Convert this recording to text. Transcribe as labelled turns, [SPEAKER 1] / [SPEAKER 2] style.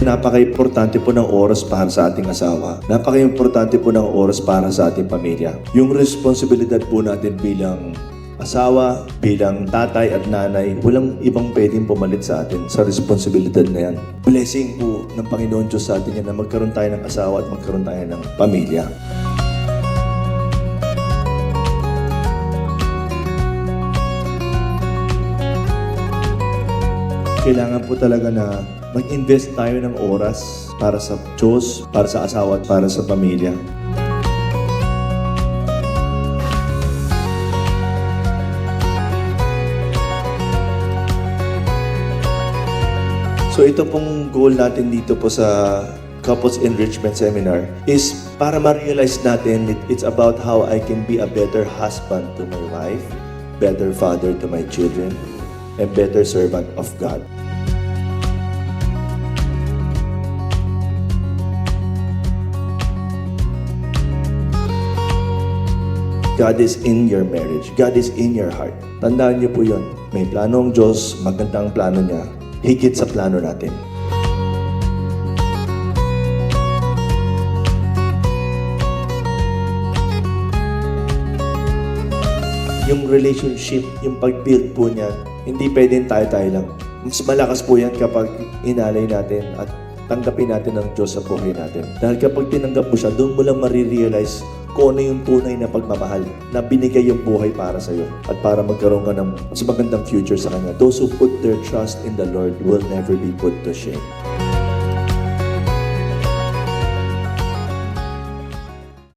[SPEAKER 1] Napaka-importante po ng oras para sa ating asawa. Napaka-importante po ng oras para sa ating pamilya. Yung responsibilidad po natin bilang asawa, bilang tatay at nanay, walang ibang pwedeng pumalit sa atin sa responsibilidad na yan. Blessing po ng Panginoon Diyos sa atin yan na magkaroon tayo ng asawa at magkaroon tayo ng pamilya. Kailangan po talaga na mag-invest tayo ng oras para sa Diyos, para sa asawa at para sa pamilya. So ito pong goal natin dito po sa Couples Enrichment Seminar is para ma-realize natin it's about how I can be a better husband to my wife, better father to my children, and better servant of God. God is in your marriage. God is in your heart. Tandaan niyo po yun. May plano ang Diyos, magandang plano niya. Higit sa plano natin. Yung relationship, yung pag-build po niya, hindi pwedeng tayo-tayo lang. Mas malakas po yan kapag inalay natin at tanggapin natin ng Diyos sa buhay natin. Dahil kapag tinanggap mo siya, doon mo lang marirealize kung ano yung tunay na pagmamahal na binigay yung buhay para sa iyo at para magkaroon ka ng mas magandang future sa Kanya. Those who put their trust in the Lord will never be put to shame.